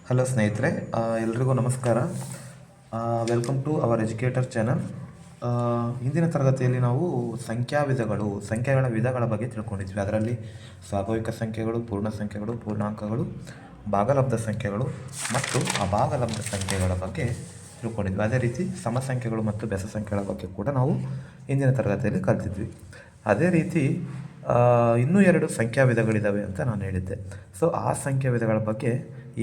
Hello ಸ್ನೇಹಿತರೆ, ಎಲ್ರಿಗೂ ನಮಸ್ಕಾರ. Welcome to our educator channel. ಹಿಂದಿನ ತರಗತಿಯಲ್ಲಿ ನಾವು ಸಂಖ್ಯೆಗಳ ವಿಧಗಳ ಬಗ್ಗೆ ತಿಳ್ಕೊಂಡಿದ್ವಿ. ಅದರಲ್ಲಿ ಸ್ವಾಭಾವಿಕ ಸಂಖ್ಯೆಗಳು, ಪೂರ್ಣ ಸಂಖ್ಯೆಗಳು, ಪೂರ್ಣಾಂಕಗಳು, ಭಾಗಲಬ್ಧ ಸಂಖ್ಯೆಗಳು ಮತ್ತು ಅಭಾಗಲಬ್ಧ ಸಂಖ್ಯೆಗಳ ಬಗ್ಗೆ ತಿಳ್ಕೊಂಡಿದ್ವಿ. ಅದೇ ರೀತಿ ಸಮ ಸಂಖ್ಯೆಗಳು ಮತ್ತು ಬೆಸ ಸಂಖ್ಯೆಗಳ ಬಗ್ಗೆ ಕೂಡ ನಾವು ಹಿಂದಿನ ತರಗತಿಯಲ್ಲಿ ಕಲಿತಿದ್ವಿ. ಅದೇ ರೀತಿ ಇನ್ನೂ 2 ಸಂಖ್ಯಾ ವಿಧಗಳಿದ್ದಾವೆ ಅಂತ ನಾನು ಹೇಳಿದ್ದೆ. ಸೊ ಆ ಸಂಖ್ಯಾ ವಿಧಗಳ ಬಗ್ಗೆ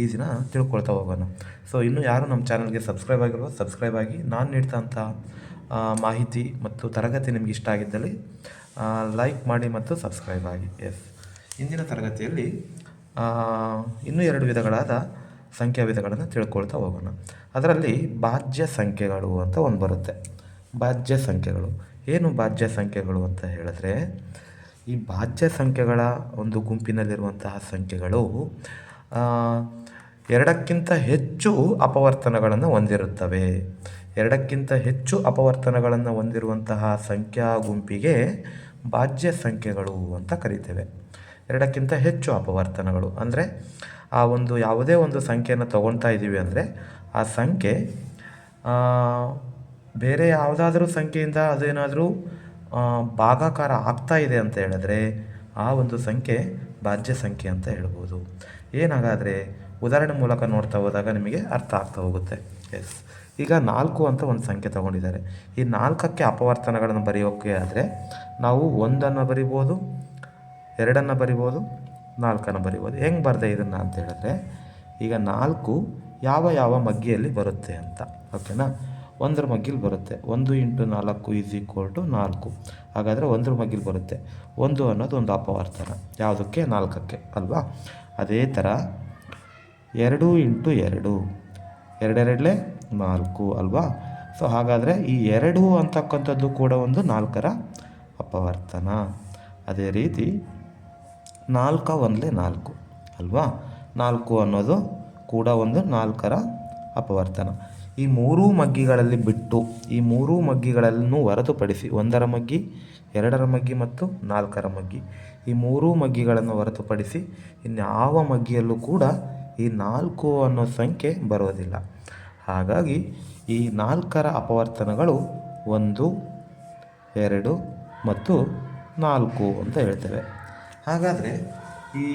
ಈ ದಿನ ತಿಳ್ಕೊಳ್ತಾ ಹೋಗೋಣ. ಸೊ ಇನ್ನೂ ಯಾರು ನಮ್ಮ ಚಾನಲ್ಗೆ ಸಬ್ಸ್ಕ್ರೈಬ್ ಆಗಿಲ್ವೋ ಸಬ್ಸ್ಕ್ರೈಬ್ ಆಗಿ. ನಾನು ನೀಡ್ತಂಥ ಮಾಹಿತಿ ಮತ್ತು ತರಗತಿ ನಿಮ್ಗೆ ಇಷ್ಟ ಆಗಿದ್ದಲ್ಲಿ ಲೈಕ್ ಮಾಡಿ ಮತ್ತು ಸಬ್ಸ್ಕ್ರೈಬ್ ಆಗಿ. ಇಂದಿನ ತರಗತಿಯಲ್ಲಿ ಇನ್ನೂ 2 ವಿಧಗಳಾದ ಸಂಖ್ಯಾ ವಿಧಗಳನ್ನು ತಿಳ್ಕೊಳ್ತಾ ಹೋಗೋಣ. ಅದರಲ್ಲಿ ಭಾಜ್ಯ ಸಂಖ್ಯೆಗಳು ಅಂತ ಒಂದು ಬರುತ್ತೆ. ಭಾಜ್ಯ ಸಂಖ್ಯೆಗಳು ಏನು? ಭಾಜ್ಯ ಸಂಖ್ಯೆಗಳು ಅಂತ ಹೇಳಿದ್ರೆ, ಈ ಭಾಜ್ಯ ಸಂಖ್ಯೆಗಳ ಒಂದು ಗುಂಪಿನಲ್ಲಿರುವಂತಹ ಸಂಖ್ಯೆಗಳು ಎರಡಕ್ಕಿಂತ ಹೆಚ್ಚು ಅಪವರ್ತನಗಳನ್ನು ಹೊಂದಿರುತ್ತವೆ. ಎರಡಕ್ಕಿಂತ ಹೆಚ್ಚು ಅಪವರ್ತನಗಳನ್ನು ಹೊಂದಿರುವಂತಹ ಸಂಖ್ಯಾ ಗುಂಪಿಗೆ ಭಾಜ್ಯ ಸಂಖ್ಯೆಗಳು ಅಂತ ಕರಿತೇವೆ. ಎರಡಕ್ಕಿಂತ ಹೆಚ್ಚು ಅಪವರ್ತನಗಳು ಅಂದರೆ ಯಾವುದೇ ಒಂದು ಸಂಖ್ಯೆಯನ್ನು ತಗೊಳ್ತಾ ಇದ್ದೀವಿ ಅಂದರೆ ಆ ಸಂಖ್ಯೆ ಬೇರೆ ಯಾವುದಾದ್ರೂ ಸಂಖ್ಯೆಯಿಂದ ಅದೇನಾದರೂ ಭಾಗಾಕಾರ ಆಗ್ತಾ ಇದೆ ಅಂತ ಹೇಳಿದ್ರೆ ಆ ಒಂದು ಸಂಖ್ಯೆ ಭಾಜ್ಯ ಸಂಖ್ಯೆ ಅಂತ ಹೇಳ್ಬೋದು. ಏನಾಗಾದರೆ ಉದಾಹರಣೆ ಮೂಲಕ ನೋಡ್ತಾ ಹೋದಾಗ ನಿಮಗೆ ಅರ್ಥ ಆಗ್ತಾ ಹೋಗುತ್ತೆ. ಈಗ 4 ಅಂತ ಒಂದು ಸಂಖ್ಯೆ ತಗೊಂಡಿದ್ದಾರೆ. ಈ 4ಕ್ಕೆ ಅಪವರ್ತನಗಳನ್ನು ಬರೆಯೋಕ್ಕೆ ಆದರೆ ನಾವು 1 ಬರಿಬೋದು, 2 ಬರಿಬೋದು, 4 ಬರಿಬೋದು. ಹೆಂಗೆ ಬರೆದೆ ಇದನ್ನು ಅಂತ ಹೇಳಿದ್ರೆ, ಈಗ 4 ಯಾವ ಮಗ್ಗಿಯಲ್ಲಿ ಬರುತ್ತೆ ಅಂತ, ಓಕೆನಾ? 1ರ ಮಗ್ಗಿಲಿ ಬರುತ್ತೆ. 1 × 4 = 4. ಹಾಗಾದರೆ 1ರ ಮಗ್ಗಿಲಿ ಬರುತ್ತೆ. 1 ಅನ್ನೋದು ಒಂದು ಅಪವರ್ತನ. ಯಾವುದಕ್ಕೆ? 4ಕ್ಕೆ ಅಲ್ವಾ? ಅದೇ ಥರ 2 × 2 2 4 ಅಲ್ವಾ? ಸೊ ಹಾಗಾದರೆ ಈ 2 ಅಂತಕ್ಕಂಥದ್ದು ಕೂಡ ಒಂದು 4ರ ಅಪವರ್ತನ. ಅದೇ ರೀತಿ 4 × 1 4 ಅಲ್ವಾ? 4 ಅನ್ನೋದು ಕೂಡ ಒಂದು 4ರ ಅಪವರ್ತನ. ಈ 3 ಮಗ್ಗಿಗಳಲ್ಲಿ ಬಿಟ್ಟು, ಈ 3 ಮಗ್ಗಿಗಳನ್ನು ಹೊರತುಪಡಿಸಿ 1ರ ಮಗ್ಗಿ, 2ರ ಮಗ್ಗಿ ಮತ್ತು 4ರ ಮಗ್ಗಿ, ಈ 3 ಮಗ್ಗಿಗಳನ್ನು ಹೊರತುಪಡಿಸಿ ಇನ್ಯಾವ ಮಗ್ಗಿಯಲ್ಲೂ ಕೂಡ ಈ 4 ಅನ್ನೋ ಸಂಖ್ಯೆ ಬರೋದಿಲ್ಲ. ಹಾಗಾಗಿ ಈ 4ರ ಅಪವರ್ತನಗಳು 1, 2 ಮತ್ತು 4 ಅಂತ ಹೇಳ್ತೇವೆ. ಹಾಗಾದರೆ ಈ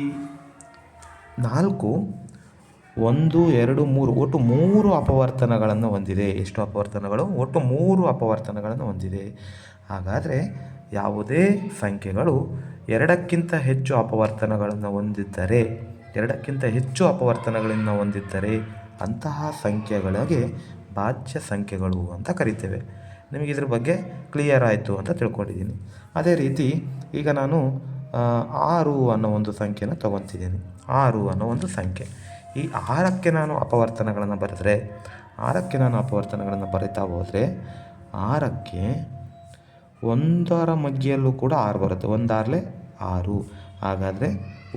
4 1, 2, 3 ಒಟ್ಟು 3 ಅಪವರ್ತನಗಳನ್ನು ಹೊಂದಿದೆ. ಎಷ್ಟು ಅಪವರ್ತನಗಳು? ಒಟ್ಟು 3 ಅಪವರ್ತನಗಳನ್ನು ಹೊಂದಿದೆ. ಹಾಗಾದರೆ ಯಾವುದೇ ಸಂಖ್ಯೆಗಳು ಎರಡಕ್ಕಿಂತ ಹೆಚ್ಚು ಅಪವರ್ತನಗಳನ್ನು ಹೊಂದಿದ್ದರೆ, ಅಂತಹ ಸಂಖ್ಯೆಗಳಿಗೆ ಭಾಜ್ಯ ಸಂಖ್ಯೆಗಳು ಅಂತ ಕರಿತೇವೆ. ನಿಮಗೆ ಇದ್ರ ಬಗ್ಗೆ ಕ್ಲಿಯರ್ ಆಯಿತು ಅಂತ ತಿಳ್ಕೊಂಡಿದ್ದೀನಿ. ಅದೇ ರೀತಿ ಈಗ ನಾನು 6 ಅನ್ನೋ ಒಂದು ಸಂಖ್ಯೆನ ತೊಗೊತಿದ್ದೀನಿ. 6 ಅನ್ನೋ ಒಂದು ಸಂಖ್ಯೆ. ಈ 6ಕ್ಕೆ ನಾನು ಅಪವರ್ತನಗಳನ್ನು ಬರಿತಾ ಹೋದರೆ 6ಕ್ಕೆ 1ರ ಮಗ್ಗಿಯಲ್ಲೂ ಕೂಡ 6 ಬರುತ್ತೆ. 1 6 6. ಹಾಗಾದರೆ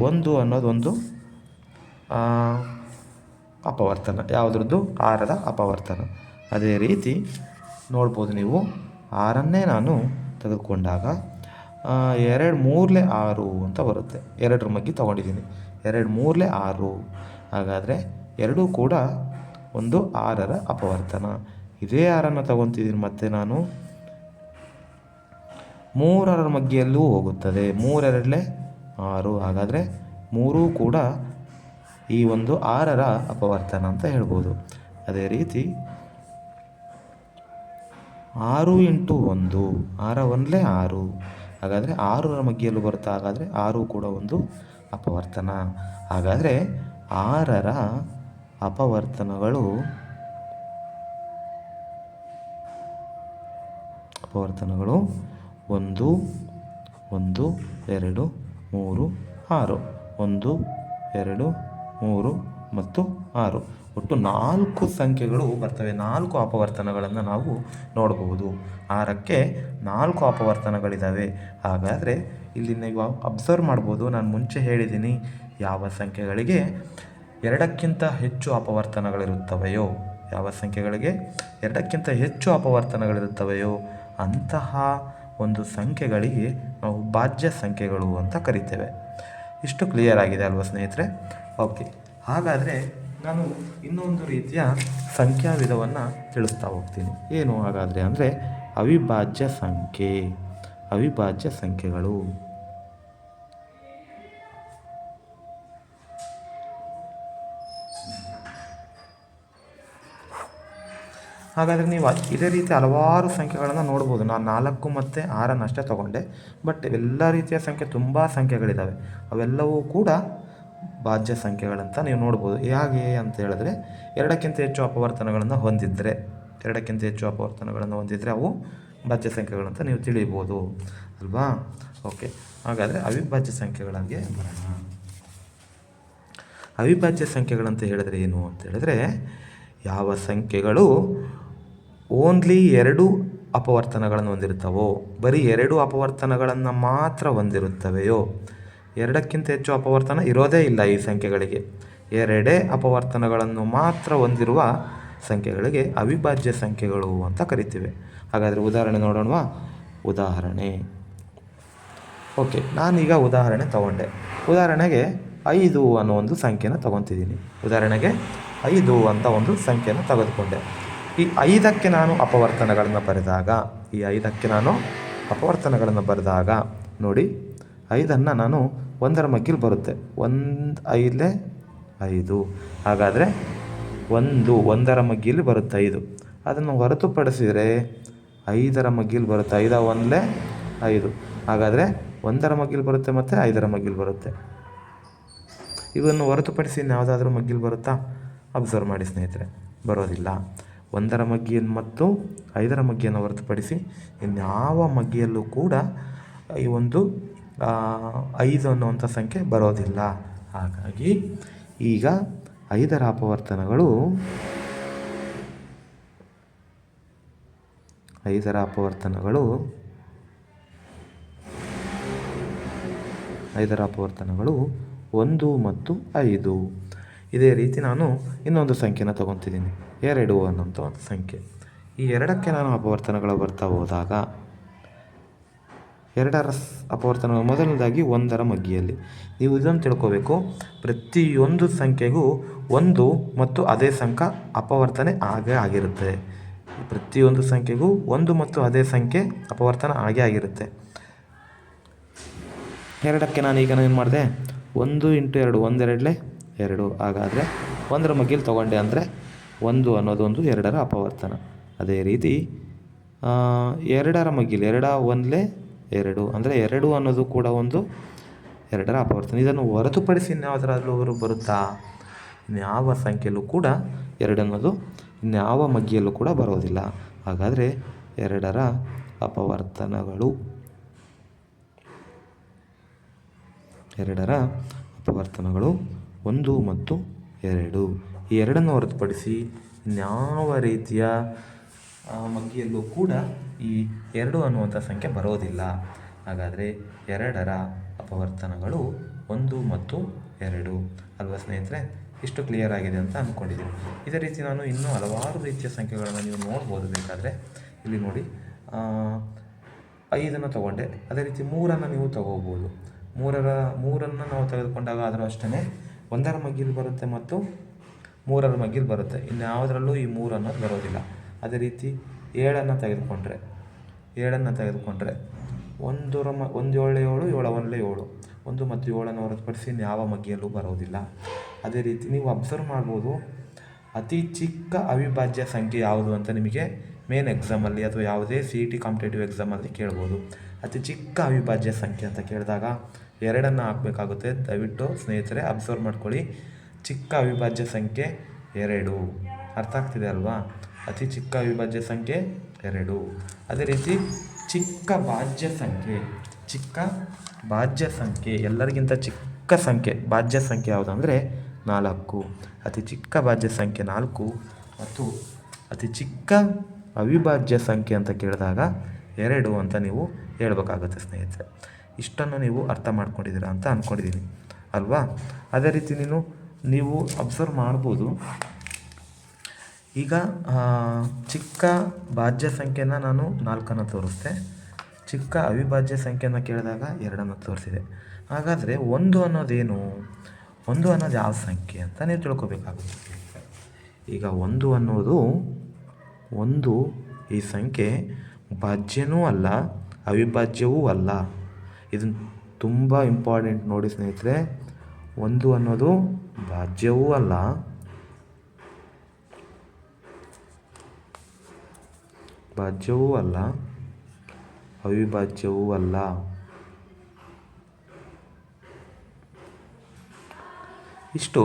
1 ಅನ್ನೋದು ಒಂದು ಅಪವರ್ತನ. ಯಾವುದ್ರದ್ದು? 6ರ ಅಪವರ್ತನ. ಅದೇ ರೀತಿ ನೋಡ್ಬೋದು ನೀವು, 6ಅನ್ನೇ ನಾನು ತೆಗೆದುಕೊಂಡಾಗ 2 3 6 ಅಂತ ಬರುತ್ತೆ. 2ರ ಮಗ್ಗಿ ತೊಗೊಂಡಿದ್ದೀನಿ. 2 3 6. ಹಾಗಾದರೆ 2 ಕೂಡ ಒಂದು 6ರ ಅಪವರ್ತನ. ಇದೇ 6ಅನ್ನು ತೊಗೊತಿದ್ದೀನಿ ಮತ್ತು ನಾನು 3ರ ಮಗ್ಗಿಯಲ್ಲೂ ಹೋಗುತ್ತದೆ. 3 2 6. ಹಾಗಾದರೆ 3 ಕೂಡ ಈ ಒಂದು 6ರ ಅಪವರ್ತನ ಅಂತ ಹೇಳ್ಬೋದು. ಅದೇ ರೀತಿ 6 × 1 6 1 6. ಹಾಗಾದರೆ 6ರ ಮಗ್ಗಿಯಲ್ಲೂ ಬರುತ್ತೆ. ಹಾಗಾದರೆ 6 ಕೂಡ ಒಂದು ಅಪವರ್ತನ. ಹಾಗಾದರೆ 6ರ ಅಪವರ್ತನಗಳು 1 1 2 3 6. 1 2 3 ಮತ್ತು 6. ಒಟ್ಟು 4 ಸಂಖ್ಯೆಗಳು ಬರ್ತವೆ. 4 ಅಪವರ್ತನಗಳನ್ನು ನಾವು ನೋಡಬಹುದು. 6ಕ್ಕೆ 4 ಅಪವರ್ತನಗಳಿದ್ದಾವೆ. ಹಾಗಾದರೆ ಇಲ್ಲಿ ನೀವು ಅಬ್ಸರ್ವ್ ಮಾಡ್ಬೋದು, ನಾನು ಮುಂಚೆ ಹೇಳಿದ್ದೀನಿ, ಯಾವ ಸಂಖ್ಯೆಗಳಿಗೆ ಎರಡಕ್ಕಿಂತ ಹೆಚ್ಚು ಅಪವರ್ತನಗಳಿರುತ್ತವೆಯೋ ಅಂತಹ ಒಂದು ಸಂಖ್ಯೆಗಳಿಗೆ ನಾವು ಭಾಜ್ಯ ಸಂಖ್ಯೆಗಳು ಅಂತ ಕರಿತೇವೆ. ಇಷ್ಟು ಕ್ಲಿಯರ್ ಆಗಿದೆ ಅಲ್ವಾ ಸ್ನೇಹಿತರೆ? ಓಕೆ. ಹಾಗಾದರೆ ನಾನು ಇನ್ನೊಂದು ರೀತಿಯ ಸಂಖ್ಯಾ ವಿಧವನ್ನು ತಿಳಿಸ್ತಾ ಹೋಗ್ತೀನಿ. ಏನು ಹಾಗಾದರೆ ಅಂದರೆ ಅವಿಭಾಜ್ಯ ಸಂಖ್ಯೆ, ಅವಿಭಾಜ್ಯ ಸಂಖ್ಯೆಗಳು. ಹಾಗಾದರೆ ನೀವು ಇದೇ ರೀತಿ ಹಲವಾರು ಸಂಖ್ಯೆಗಳನ್ನು ನೋಡ್ಬೋದು. ನಾನು 4 ಮತ್ತು 6 ಅಷ್ಟೇ ತೊಗೊಂಡೆ, ಬಟ್ ಎಲ್ಲ ರೀತಿಯ ಸಂಖ್ಯೆ ತುಂಬ ಸಂಖ್ಯೆಗಳಿದ್ದಾವೆ. ಅವೆಲ್ಲವೂ ಕೂಡ ಭಾಜ್ಯ ಸಂಖ್ಯೆಗಳಂತ ನೀವು ನೋಡ್ಬೋದು. ಹೇಗೆ ಅಂತ ಹೇಳಿದ್ರೆ, ಎರಡಕ್ಕಿಂತ ಹೆಚ್ಚು ಅಪವರ್ತನಗಳನ್ನು ಹೊಂದಿದ್ದರೆ, ಎರಡಕ್ಕಿಂತ ಹೆಚ್ಚು ಅಪವರ್ತನಗಳನ್ನು ಹೊಂದಿದ್ದರೆ ಅವು ಭಾಜ್ಯ ಸಂಖ್ಯೆಗಳಂತ ನೀವು ತಿಳಿಬೋದು ಅಲ್ವಾ? ಓಕೆ, ಹಾಗಾದರೆ ಅವಿಭಾಜ್ಯ ಸಂಖ್ಯೆಗಳಿಗೆ ಬರೋಣ. ಅವಿಭಾಜ್ಯ ಸಂಖ್ಯೆಗಳಂತ ಹೇಳಿದ್ರೆ ಏನು ಅಂತ ಹೇಳಿದ್ರೆ, ಯಾವ ಸಂಖ್ಯೆಗಳು ಓನ್ಲಿ 2 ಅಪವರ್ತನಗಳನ್ನು ಹೊಂದಿರುತ್ತವೋ, ಬರೀ 2 ಅಪವರ್ತನಗಳನ್ನು ಮಾತ್ರ ಹೊಂದಿರುತ್ತವೆಯೋ, ಎರಡಕ್ಕಿಂತ ಹೆಚ್ಚು ಅಪವರ್ತನ ಇರೋದೇ ಇಲ್ಲ ಈ ಸಂಖ್ಯೆಗಳಿಗೆ, 2 ಅಪವರ್ತನಗಳನ್ನು ಮಾತ್ರ ಹೊಂದಿರುವ ಸಂಖ್ಯೆಗಳಿಗೆ ಅವಿಭಾಜ್ಯ ಸಂಖ್ಯೆಗಳು ಅಂತ ಕರಿತೀವಿ. ಹಾಗಾದರೆ ಉದಾಹರಣೆ ನೋಡೋಣವಾ? ಉದಾಹರಣೆ. ಓಕೆ, ನಾನೀಗ ಉದಾಹರಣೆ ತಗೊಂಡೆ. ಉದಾಹರಣೆಗೆ 5 ಅನ್ನೋ ಒಂದು ಸಂಖ್ಯೆನ ತಗೊತಿದ್ದೀನಿ. ಉದಾಹರಣೆಗೆ 5 ಅಂತ ಒಂದು ಸಂಖ್ಯೆನ ತೆಗೆದುಕೊಂಡೆ. ಈ 5ಕ್ಕೆ ನಾನು ಅಪವರ್ತನಗಳನ್ನು ಬರೆದಾಗ ನೋಡಿ, 5ಅನ್ನು ನಾನು 1ರ ಮಗ್ಗಿಲು ಬರುತ್ತೆ, 1 5 5. ಹಾಗಾದರೆ 1ರ ಮಗ್ಗಿಲು ಬರುತ್ತೆ 5. ಅದನ್ನು ಹೊರತುಪಡಿಸಿದರೆ 5ರ ಮಗ್ಗಿಲು ಬರುತ್ತೆ, 5 1 5. ಹಾಗಾದರೆ 1ರ ಮಗ್ಗಿಲು ಬರುತ್ತೆ ಮತ್ತು 5ರ ಮಗ್ಗಿಲು ಬರುತ್ತೆ. ಇವನ್ನು ಹೊರತುಪಡಿಸಿ ಇನ್ಯಾವುದಾದ್ರೂ ಮಗ್ಗಿಲು ಬರುತ್ತಾ? ಅಬ್ಸರ್ವ್ ಮಾಡಿ ಸ್ನೇಹಿತರೆ, ಬರೋದಿಲ್ಲ. 1ರ ಮಗ್ಗಿಯನ್ನು ಮತ್ತು 5ರ ಮಗ್ಗಿಯನ್ನು ಹೊರತುಪಡಿಸಿ ಇನ್ಯಾವ ಮಗ್ಗಿಯಲ್ಲೂ ಕೂಡ ಈ ಒಂದು 5 ಅನ್ನುವಂಥ ಸಂಖ್ಯೆ ಬರೋದಿಲ್ಲ. ಹಾಗಾಗಿ ಈಗ 5ರ ಅಪವರ್ತನಗಳು 1 ಮತ್ತು 5. ಇದೇ ರೀತಿ ನಾನು ಇನ್ನೊಂದು ಸಂಖ್ಯೆನ ತೊಗೊತಿದ್ದೀನಿ, 2 ಅನ್ನೋಂಥ ಒಂದು ಸಂಖ್ಯೆ. ಈ 2ಕ್ಕೆ ನಾನು ಅಪವರ್ತನಗಳು ಬರ್ತಾ ಹೋದಾಗ 2ರ ಅಪವರ್ತನಗಳು ಮೊದಲನೇದಾಗಿ 1ರ ಮಗ್ಗಿಯಲ್ಲಿ. ನೀವು ಇದನ್ನು ತಿಳ್ಕೋಬೇಕು, ಪ್ರತಿಯೊಂದು ಸಂಖ್ಯೆಗೂ 1 ಮತ್ತು ಅದೇ ಸಂಖ್ಯೆ ಅಪವರ್ತನೆ ಆಗಿರುತ್ತೆ. ಪ್ರತಿಯೊಂದು ಸಂಖ್ಯೆಗೂ 1 ಮತ್ತು ಅದೇ ಸಂಖ್ಯೆ ಅಪವರ್ತನ ಆಗಿರುತ್ತೆ. 2ಕ್ಕೆ ನಾನು ಈಗ ಏನು ಮಾಡಿದೆ, 1 × 2 1 2 2. ಹಾಗಾದರೆ 1ರ ಮಗ್ಗಿಲು ತೊಗೊಂಡೆ ಅಂದರೆ 1 ಅನ್ನೋದೊಂದು 2ರ ಅಪವರ್ತನ. ಅದೇ ರೀತಿ 2ರ ಮಗ್ಗಿಲು 2 1 2 ಅಂದರೆ 2 ಅನ್ನೋದು ಕೂಡ ಒಂದು 2ರ ಅಪವರ್ತನ. ಇದನ್ನು ಹೊರತುಪಡಿಸಿ ಇನ್ಯಾವುದರಾದ್ರೂ ಬರುತ್ತಾ? ಇನ್ಯಾವ ಸಂಖ್ಯೆಯಲ್ಲೂ ಕೂಡ 2 ಅನ್ನೋದು ಇನ್ಯಾವ ಮಗ್ಗಿಯಲ್ಲೂ ಕೂಡ ಬರೋದಿಲ್ಲ. ಹಾಗಾದರೆ 2ರ ಅಪವರ್ತನಗಳು 1 ಮತ್ತು 2. ಈ 2ನ್ನು ಹೊರತುಪಡಿಸಿ ಇನ್ಯಾವ ರೀತಿಯ ಮಗ್ಗಿಯಲ್ಲೂ ಕೂಡ ಈ 2 ಅನ್ನುವಂಥ ಸಂಖ್ಯೆ ಬರೋದಿಲ್ಲ. ಹಾಗಾದರೆ 2ರ ಅಪವರ್ತನಗಳು 1 ಮತ್ತು 2 ಅಲ್ವಾ ಸ್ನೇಹಿತರೆ? ಇಷ್ಟು ಕ್ಲಿಯರ್ ಆಗಿದೆ ಅಂತ ಅಂದ್ಕೊಂಡಿದ್ದೀನಿ. ಇದೇ ರೀತಿ ನಾನು ಇನ್ನೂ ಹಲವಾರು ರೀತಿಯ ಸಂಖ್ಯೆಗಳನ್ನು ನೀವು ನೋಡ್ಬೋದು. ಬೇಕಾದರೆ ಇಲ್ಲಿ ನೋಡಿ, 5ಅನ್ನು ತೊಗೊಂಡೆ, ಅದೇ ರೀತಿ 3ಅನ್ನು ನೀವು ತೊಗೋಬೋದು. 3ಅನ್ನು ನಾವು ತೆಗೆದುಕೊಂಡಾಗ ಆದರೂ ಅಷ್ಟೇ 1ರ ಮಗ್ಗಿಲು ಬರುತ್ತೆ ಮತ್ತು 3ರ ಮಗ್ಗಿಲು ಬರುತ್ತೆ. ಇನ್ಯಾವುದರಲ್ಲೂ ಈ 3 ಅನ್ನೋದು ಬರೋದಿಲ್ಲ. ಅದೇ ರೀತಿ 7ಅನ್ನು ತೆಗೆದುಕೊಂಡ್ರೆ 1 7 7 7 1 ಮತ್ತು 7ಅನ್ನು ಹೊರತುಪಡಿಸಿ ಇನ್ಯಾವ ಮಗ್ಗಿಯಲ್ಲೂ ಬರೋದಿಲ್ಲ. ಅದೇ ರೀತಿ ನೀವು ಅಬ್ಸರ್ವ್ ಮಾಡ್ಬೋದು, ಅತಿ ಚಿಕ್ಕ ಅವಿಭಾಜ್ಯ ಸಂಖ್ಯೆ ಯಾವುದು ಅಂತ ನಿಮಗೆ ಮೇನ್ ಎಕ್ಸಾಮಲ್ಲಿ ಅಥವಾ ಯಾವುದೇ CET ಕಾಂಪಿಟೇಟಿವ್ ಎಕ್ಸಾಮಲ್ಲಿ ಕೇಳ್ಬೋದು. ಅತಿ ಚಿಕ್ಕ ಅವಿಭಾಜ್ಯ ಸಂಖ್ಯೆ ಅಂತ ಕೇಳಿದಾಗ 2ಅನ್ನು ಹಾಕಬೇಕಾಗುತ್ತೆ. ದಯವಿಟ್ಟು ಸ್ನೇಹಿತರೆ ಅಬ್ಸರ್ವ್ ಮಾಡ್ಕೊಳ್ಳಿ, ಚಿಕ್ಕ ಅವಿಭಾಜ್ಯ ಸಂಖ್ಯೆ 2. ಅರ್ಥ ಆಗ್ತಿದೆ ಅಲ್ವಾ? ಅತಿ ಚಿಕ್ಕ ಅವಿಭಾಜ್ಯ ಸಂಖ್ಯೆ 2. ಅದೇ ರೀತಿ ಚಿಕ್ಕ ಭಾಜ್ಯ ಸಂಖ್ಯೆ ಎಲ್ಲರಿಗಿಂತ ಚಿಕ್ಕ ಸಂಖ್ಯೆ ಭಾಜ್ಯ ಸಂಖ್ಯೆ ಯಾವುದು ಅಂದರೆ 4. ಅತಿ ಚಿಕ್ಕ ಭಾಜ್ಯ ಸಂಖ್ಯೆ 4 ಮತ್ತು ಅತಿ ಚಿಕ್ಕ ಅವಿಭಾಜ್ಯ ಸಂಖ್ಯೆ ಅಂತ ಕೇಳಿದಾಗ 2 ಅಂತ ನೀವು ಹೇಳ್ಬೇಕಾಗುತ್ತೆ ಸ್ನೇಹಿತರೆ. ಇಷ್ಟನ್ನು ನೀವು ಅರ್ಥ ಮಾಡ್ಕೊಂಡಿದ್ದೀರಾ ಅಂತ ಅಂದ್ಕೊಂಡಿದ್ದೀನಿ ಅಲ್ವಾ? ಅದೇ ರೀತಿ ನೀವು ಅಬ್ಸರ್ವ್ ಮಾಡ್ಬೋದು. ಈಗ ಚಿಕ್ಕ ಭಾಜ್ಯ ಸಂಖ್ಯೆನ ನಾನು 4ಅನ್ನು ತೋರಿಸ್ದೆ, ಚಿಕ್ಕ ಅವಿಭಾಜ್ಯ ಸಂಖ್ಯೆಯನ್ನು ಕೇಳಿದಾಗ 2ಅನ್ನು ತೋರಿಸಿದೆ. ಹಾಗಾದರೆ 1 ಅನ್ನೋದೇನು? ಒಂದು ಅನ್ನೋದು ಯಾವ ಸಂಖ್ಯೆ ಅಂತ ನೀವು ತಿಳ್ಕೊಬೇಕಾಗುತ್ತೆ. ಈಗ ಒಂದು ಅನ್ನೋದು ಈ ಸಂಖ್ಯೆ ಭಾಜ್ಯನೂ ಅಲ್ಲ, ಅವಿಭಾಜ್ಯವೂ ಅಲ್ಲ. ಇದನ್ನು ತುಂಬ ಇಂಪಾರ್ಟೆಂಟ್ ನೋಡಿ ಸ್ನೇಹಿತರೆ. ಒಂದು ಅನ್ನೋದು ಭಾಜ್ಯವೂ ಅಲ್ಲ, ಅವಿಭಾಜ್ಯವೂ ಅಲ್ಲ. ಇಷ್ಟು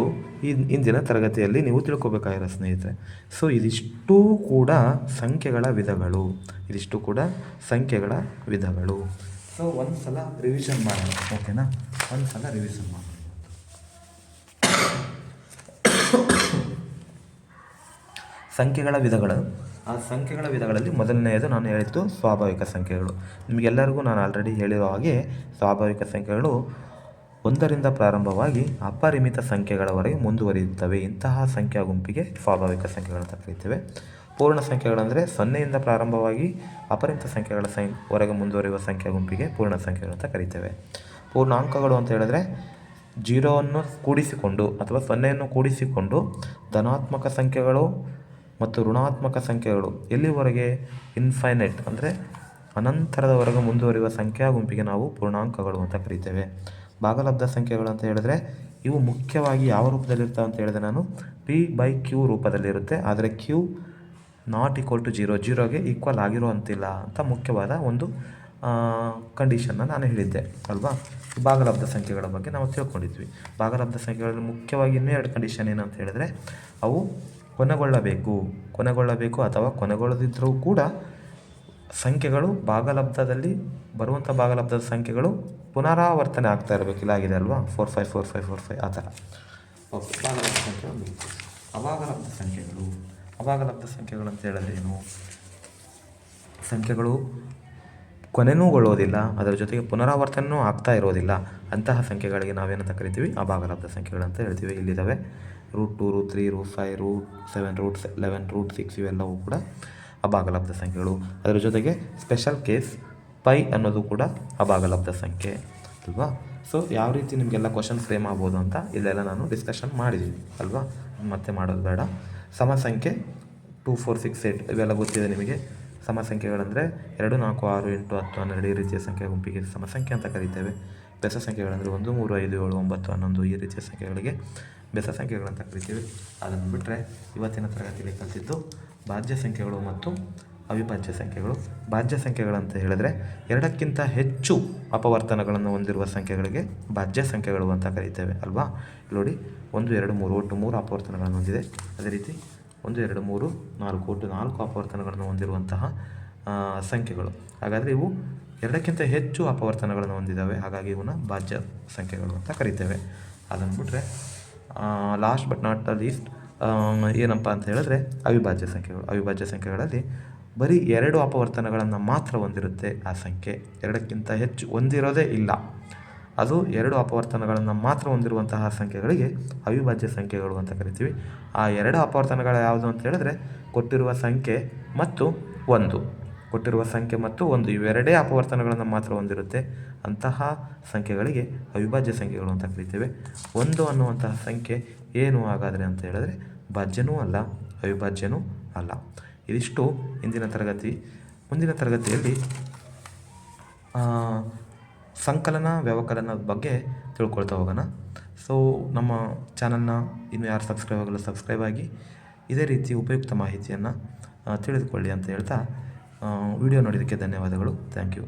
ಇಂದಿನ ತರಗತಿಯಲ್ಲಿ ನೀವು ತಿಳ್ಕೊಬೇಕಾಗಿರೋ ಸ್ನೇಹಿತರೆ. ಸೊ ಇದಿಷ್ಟು ಕೂಡ ಸಂಖ್ಯೆಗಳ ವಿಧಗಳು. ಸೊ ಒಂದು ಸಲ ರಿವಿಷನ್ ಮಾಡೋಣ, ಓಕೆನಾ? ಸಂಖ್ಯೆಗಳ ವಿಧಗಳು. ಆ ಸಂಖ್ಯೆಗಳ ವಿಧಗಳಲ್ಲಿ ಮೊದಲನೆಯದು ನಾನು ಹೇಳಿದ್ದು ಸ್ವಾಭಾವಿಕ ಸಂಖ್ಯೆಗಳು. ನಿಮಗೆಲ್ಲರಿಗೂ ನಾನು ಆಲ್ರೆಡಿ ಹೇಳಿರೋ ಹಾಗೆ ಸ್ವಾಭಾವಿಕ ಸಂಖ್ಯೆಗಳು 1ರಿಂದ ಪ್ರಾರಂಭವಾಗಿ ಅಪರಿಮಿತ ಸಂಖ್ಯೆಗಳವರೆಗೆ ಮುಂದುವರಿಯುತ್ತವೆ. ಇಂತಹ ಸಂಖ್ಯಾ ಗುಂಪಿಗೆ ಸ್ವಾಭಾವಿಕ ಸಂಖ್ಯೆಗಳಂತ ಕರೀತೇವೆ. ಪೂರ್ಣ ಸಂಖ್ಯೆಗಳಂದರೆ 0ಯಿಂದ ಪ್ರಾರಂಭವಾಗಿ ಅಪರಿಮಿತ ಸಂಖ್ಯೆಗಳ ವರೆಗೆ ಮುಂದುವರಿಯುವ ಸಂಖ್ಯಾ ಗುಂಪಿಗೆ ಪೂರ್ಣ ಸಂಖ್ಯೆಗಳಂತ ಕರೀತೇವೆ. ಪೂರ್ಣಾಂಕಗಳು ಅಂತ ಹೇಳಿದ್ರೆ 0ವನ್ನು ಕೂಡಿಸಿಕೊಂಡು ಅಥವಾ 0ಯನ್ನು ಕೂಡಿಸಿಕೊಂಡು ಧನಾತ್ಮಕ ಸಂಖ್ಯೆಗಳು ಮತ್ತು ಋಣಾತ್ಮಕ ಸಂಖ್ಯೆಗಳು ಎಲ್ಲಿವರೆಗೆ ಇನ್ಫೈನೈಟ್ ಅಂದರೆ ಅನಂತರದವರೆಗೆ ಮುಂದುವರಿಯುವ ಸಂಖ್ಯಾ ಗುಂಪಿಗೆ ನಾವು ಪೂರ್ಣಾಂಕಗಳು ಅಂತ ಕರೀತೇವೆ. ಭಾಗಲಬ್ಧ ಸಂಖ್ಯೆಗಳು ಅಂತ ಹೇಳಿದ್ರೆ ಇವು ಮುಖ್ಯವಾಗಿ ಯಾವ ರೂಪದಲ್ಲಿರ್ತವೆ ಅಂತ ಹೇಳಿದ್ರೆ ನಾನು P/Q ರೂಪದಲ್ಲಿರುತ್ತೆ. ಆದರೆ Q ≠ 0, 0ಗೆ ಈಕ್ವಲ್ ಆಗಿರುವಂತಿಲ್ಲ ಅಂತ ಮುಖ್ಯವಾದ ಒಂದು ಕಂಡೀಷನ್ನ ನಾನು ಹೇಳಿದ್ದೆ ಅಲ್ವಾ. ಭಾಗಲಬ್ಧ ಸಂಖ್ಯೆಗಳ ಬಗ್ಗೆ ನಾವು ತಿಳ್ಕೊಂಡಿದ್ವಿ. ಭಾಗಲಬ್ಧ ಸಂಖ್ಯೆಗಳಲ್ಲಿ ಮುಖ್ಯವಾಗಿ ಇನ್ನೂ 2 ಕಂಡೀಷನ್ ಏನಂತ ಹೇಳಿದ್ರೆ ಅವು ಕೊನೆಗೊಳ್ಳಬೇಕು ಅಥವಾ ಕೊನೆಗೊಳ್ಳದಿದ್ದರೂ ಕೂಡ ಸಂಖ್ಯೆಗಳು ಭಾಗಲಬ್ಧದಲ್ಲಿ ಬರುವಂಥ ಭಾಗಲಬ್ಧದ ಸಂಖ್ಯೆಗಳು ಪುನರಾವರ್ತನೆ ಆಗ್ತಾ ಇರಬೇಕು. ಇಲ್ಲಾಗಿದೆ ಅಲ್ವಾ, 4 5 4 5 4 5 ಆ ಥರ. ಓಕೆ, ಭಾಗಲಬ್ಧ ಸಂಖ್ಯೆಗಳು. ಅಭಾಗಲಬ್ಧ ಸಂಖ್ಯೆಗಳು ಅಂತ ಹೇಳಿದ್ರೆ ಏನು? ಸಂಖ್ಯೆಗಳು ಕೊನೆನೂಗೊಳ್ಳೋದಿಲ್ಲ, ಅದರ ಜೊತೆಗೆ ಪುನರಾವರ್ತನೆಯೂ ಆಗ್ತಾ ಇರೋದಿಲ್ಲ. ಅಂತಹ ಸಂಖ್ಯೆಗಳಿಗೆ ನಾವೇನಂತ ಕರಿತೀವಿ? ಅಭಾಗಲಬ್ಧ ಸಂಖ್ಯೆಗಳಂತ ಹೇಳ್ತೀವಿ. ಇಲ್ಲಿದ್ದಾವೆ √2, √3, √5, √7, √11, √6 ಇವೆಲ್ಲವೂ ಕೂಡ ಅಭಾಗಲಬ್ಧ ಸಂಖ್ಯೆಗಳು. ಅದರ ಜೊತೆಗೆ ಸ್ಪೆಷಲ್ ಕೇಸ್ ಪೈ ಅನ್ನೋದು ಕೂಡ ಅಭಾಗಲಬ್ಧ ಸಂಖ್ಯೆ ಅಲ್ವಾ. ಸೊ ಯಾವ ರೀತಿ ನಿಮಗೆಲ್ಲ ಕ್ವಶನ್ ಫ್ರೇಮ್ ಆಗ್ಬೋದು ಅಂತ ಇಲ್ಲೆಲ್ಲ ನಾನು ಡಿಸ್ಕಷನ್ ಮಾಡಿದ್ದೀನಿ ಅಲ್ವಾ, ಮತ್ತೆ ಮಾಡೋದು ಬೇಡ. ಸಮ ಸಂಖ್ಯೆ 2 4 6 8 ಇವೆಲ್ಲ ಗೊತ್ತಿದೆ ನಿಮಗೆ. ಸಮ ಸಂಖ್ಯೆಗಳಂದರೆ 2 4 6 8 10 12 ಈ ರೀತಿಯ ಸಂಖ್ಯೆ ಗುಂಪಿಗೆ ಸಮ ಸಂಖ್ಯೆ ಅಂತ ಕರೀತೇವೆ. ಬೆಸ ಸಂಖ್ಯೆಗಳಂದರೆ 1 3 5 7 9 11 ಈ ರೀತಿಯ ಸಂಖ್ಯೆಗಳಿಗೆ ಬೆಸ ಸಂಖ್ಯೆಗಳಂತ ಕರಿತೀವಿ. ಅದನ್ನು ಬಿಟ್ಟರೆ ಇವತ್ತಿನ ತರಗತಿಯಲ್ಲಿ ಕಲಿತಿದ್ದು ಭಾಜ್ಯ ಸಂಖ್ಯೆಗಳು ಮತ್ತು ಅವಿಭಾಜ್ಯ ಸಂಖ್ಯೆಗಳು. ಭಾಜ್ಯ ಸಂಖ್ಯೆಗಳಂತ ಹೇಳಿದ್ರೆ 2ಕ್ಕಿಂತ ಹೆಚ್ಚು ಅಪವರ್ತನಗಳನ್ನು ಹೊಂದಿರುವ ಸಂಖ್ಯೆಗಳಿಗೆ ಭಾಜ್ಯ ಸಂಖ್ಯೆಗಳು ಅಂತ ಕರೀತೇವೆ ಅಲ್ವಾ. ನೋಡಿ 1 2 3 ಒಟ್ಟು 3 ಅಪವರ್ತನಗಳನ್ನು ಹೊಂದಿದೆ. ಅದೇ ರೀತಿ 1 2 3 4 ಒಟ್ಟು 4 ಅಪವರ್ತನಗಳನ್ನು ಹೊಂದಿರುವಂತಹ ಸಂಖ್ಯೆಗಳು. ಹಾಗಾದರೆ ಇವು 2ಕ್ಕಿಂತ ಹೆಚ್ಚು ಅಪವರ್ತನಗಳನ್ನು ಹೊಂದಿದ್ದಾವೆ, ಹಾಗಾಗಿ ಇವನ್ನ ಭಾಜ್ಯ ಸಂಖ್ಯೆಗಳು ಅಂತ ಕರಿತೇವೆ. ಅದನ್ನು ಬಿಟ್ಟರೆ ಲಾಸ್ಟ್ ಬಟ್ ನಾಟ್ ಲೀಸ್ಟ್ ಏನಪ್ಪ ಅಂತ ಹೇಳಿದ್ರೆ ಅವಿಭಾಜ್ಯ ಸಂಖ್ಯೆಗಳು. ಅವಿಭಾಜ್ಯ ಸಂಖ್ಯೆಗಳಲ್ಲಿ ಬರೀ 2 ಅಪವರ್ತನಗಳನ್ನು ಮಾತ್ರ ಹೊಂದಿರುತ್ತೆ ಆ ಸಂಖ್ಯೆ. 2ಕ್ಕಿಂತ ಹೆಚ್ಚು ಹೊಂದಿರೋದೇ ಇಲ್ಲ. ಅದು 2 ಅಪವರ್ತನಗಳನ್ನು ಮಾತ್ರ ಹೊಂದಿರುವಂತಹ ಸಂಖ್ಯೆಗಳಿಗೆ ಅವಿಭಾಜ್ಯ ಸಂಖ್ಯೆಗಳು ಅಂತ ಕರಿತೀವಿ. ಆ 2 ಅಪವರ್ತನಗಳು ಯಾವುದು ಅಂತ ಹೇಳಿದ್ರೆ ಕೊಟ್ಟಿರುವ ಸಂಖ್ಯೆ ಮತ್ತು 1 ಇವೆರಡೇ ಅಪವರ್ತನಗಳನ್ನು ಮಾತ್ರ ಹೊಂದಿರುತ್ತೆ. ಅಂತಹ ಸಂಖ್ಯೆಗಳಿಗೆ ಅವಿಭಾಜ್ಯ ಸಂಖ್ಯೆಗಳು ಅಂತ ಕರಿತೇವೆ. 1 ಅನ್ನುವಂತಹ ಸಂಖ್ಯೆ ಏನು ಹಾಗಾದರೆ ಅಂತ ಹೇಳಿದ್ರೆ ಭಾಜ್ಯನೂ ಅಲ್ಲ, ಅವಿಭಾಜ್ಯನೂ ಅಲ್ಲ. ಇದಿಷ್ಟು ಇಂದಿನ ತರಗತಿ. ಮುಂದಿನ ತರಗತಿಯಲ್ಲಿ ಸಂಕಲನ ವ್ಯವಕಲನದ ಬಗ್ಗೆ ತಿಳ್ಕೊಳ್ತಾ ಹೋಗೋಣ. ಸೊ ನಮ್ಮ ಚಾನಲ್ನ ಇನ್ನು ಯಾರು ಸಬ್ಸ್ಕ್ರೈಬ್ ಆಗಿ ಇದೇ ರೀತಿ ಉಪಯುಕ್ತ ಮಾಹಿತಿಯನ್ನು ತಿಳಿದುಕೊಳ್ಳಿ ಅಂತ ಹೇಳ್ತಾ ವಿಡಿಯೋ ನೋಡಿದ್ದಕ್ಕೆ ಧನ್ಯವಾದಗಳು. Thank you.